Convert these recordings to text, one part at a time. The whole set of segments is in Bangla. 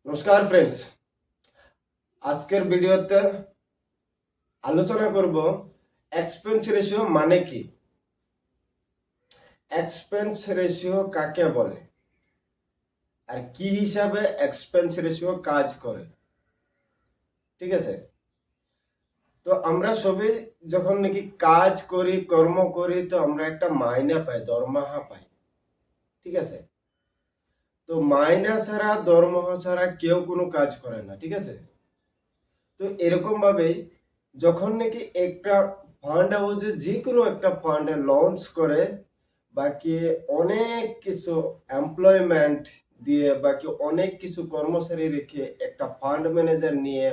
নমস্কার ফ্রেন্ডস, আজকের ভিডিওতে আলোচনা করব এক্সপেন্স রেশিও মানে কি, এক্সপেন্স রেশিও কাকে বলে আর কি হিসাবে এক্সপেন্স রেশিও কাজ করে। ঠিক আছে, তো আমরা সবাই যখন নাকি কাজ করি, কর্ম করি, তো আমরা একটা মাইনে পাই, দরমাহা পাই। ঠিক আছে, তো মাইনা ছাড়া, দরমাহা ছাড়া কেউ কোনো কাজ করে না। ঠিক আছে, তো এরকম ভাবেই যখন নাকি একটা ফান্ড হাউসে যে কোনো একটা ফান্ডে লঞ্চ করে, বাকি অনেক কিছু এমপ্লয়মেন্ট দিয়ে, বাকি অনেক কিছু কর্মচারী রেখে একটা ফান্ড ম্যানেজার নিয়ে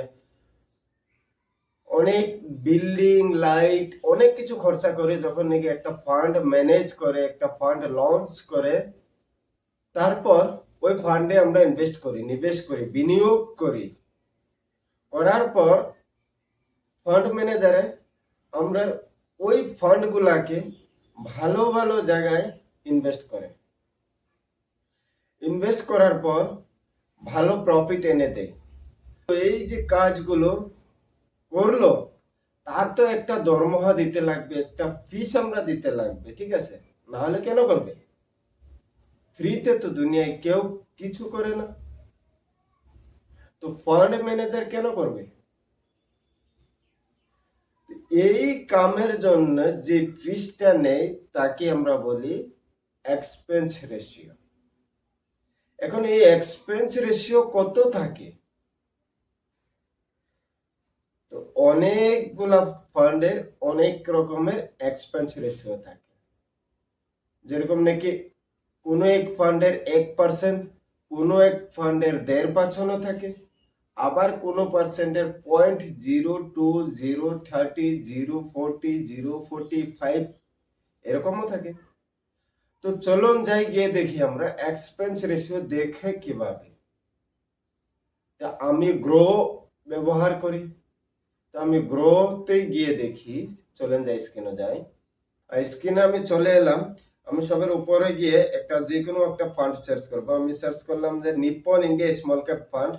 অনেক বিল্ডিং, লাইট, অনেক কিছু খরচা করে যখন নাকি একটা ফান্ড ম্যানেজ করে, একটা ফান্ড লঞ্চ করে, তারপর ওই ফান্ডে আমরা ইনভেস্ট করি, নিবেশ করি, বিনিয়োগ করি। করার পর ফান্ড ম্যানেজারে আমরা ওই ফান্ডগুলাকে ভালো ভালো জায়গায় ইনভেস্ট করে, ইনভেস্ট করার পর ভালো প্রফিট এনে দেয়। তো এই যে কাজগুলো করলো, তার তো একটা দরমহা দিতে লাগবে, একটা ফিস আমরা দিতে লাগবে। ঠিক আছে, না হলে কেন করবে? ফ্রিতে তো দুনিয়ায় কেউ কিছু করে না, তো ফান্ড ম্যানেজার কেন করবে? এই কামের জন্য যে ফিসটা নেই তাকে আমরা বলি এক্সপেন্স রেশিও। এখন এই এক্সপেন্স রেশিও কত থাকে? তো অনেকগুলা ফান্ডের অনেক রকমের এক্সপেন্স রেশিও থাকে। যেরকম নাকি কোনো এক ফান্ডের 1%, কোনো এক ফান্ডের 1.5% থাকে, আবার কোনো পার্সেন্টের 0.02, 0.30, 0.40, 0.45 এরকমও থাকে। তো চলুন যাই গিয়ে দেখি আমরা এক্সপেন্স রেশিও দেখে কিভাবে। তা আমি গ্রো ব্যবহার করি, তো আমি গ্রোতে গিয়ে দেখি। চলেন যাই, স্ক্রিনে যাই। স্ক্রিনে আমি চলে এলাম। আমি সবের উপরে গিয়ে একটা যে কোনো একটা ফান্ড সার্চ করবো। আমি সার্চ করলাম যে Nippon India small cap fund,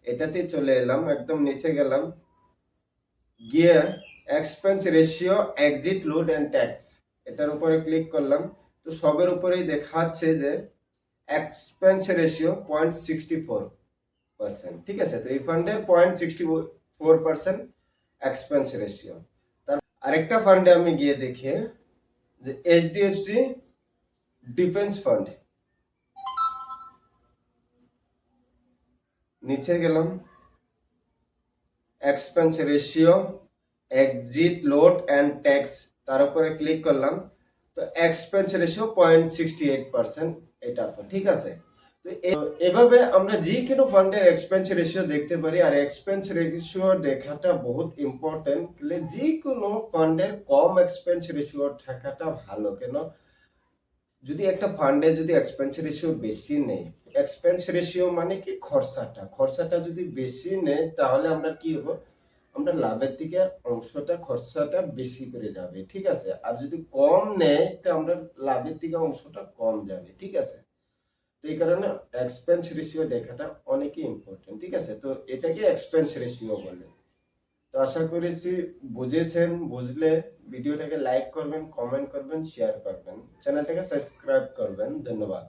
এটাতে চলে এলাম। একদম নিচে গেলাম, গিয়ে expense ratio, exit, load and tax, এটার উপরে ক্লিক করলাম। তো সবের উপরেই দেখাচ্ছে যে এক্সপেন্স রেশিও 0.64%। ঠিক আছে, তো এই ফান্ডের 0.64% এক্সপেন্স রেশিও। তার আরেকটা ফান্ডে আমি গিয়ে দেখি যে এইচডিএফসি ডিফেন্স ফান্ড, নিচে গেলাম, expense ratio, exit, load and tax, তার উপরে ক্লিক করলাম। তো এক্সপেন্স রেশিও 0.68%, এটা তো ঠিক আছে। তো এভাবে আমরা যে কোনো ফান্ডের এক্সপেন্স রেশিও দেখতে পারি। আর এক্সপেন্স রেশিও দেখাটা বহুত ইম্পর্টেন্ট। যে কোনো ফান্ডের কম এক্সপেন্স রেশিও থাকাটা ভালো। কেন? যদি একটা ফান্ডে যদি এক্সপেন্স রেশিও বেশি নেই, এক্সপেন্স রেশিও মানে কি, খরচাটা যদি বেশি নেই, তাহলে আমরা কি হবো, আমরা লাভের দিকে অংশটা, খরচাটা বেশি করে যাবে। ঠিক আছে, আর যদি কম নেয় তো আমরা লাভের দিকে অংশটা কম যাবে। ঠিক আছে, তো এই কারণে এক্সপেন্স রেশিও দেখাটা অনেকই ইম্পর্টেন্ট। ঠিক আছে, তো এটাকে এক্সপেন্স রেশিও বলে। তো আশা করেছি বুঝেছেন। বুঝলে ভিডিওটাকে লাইক করবেন, কমেন্ট করবেন, শেয়ার করবেন, চ্যানেলটাকে সাবস্ক্রাইব করবেন। ধন্যবাদ।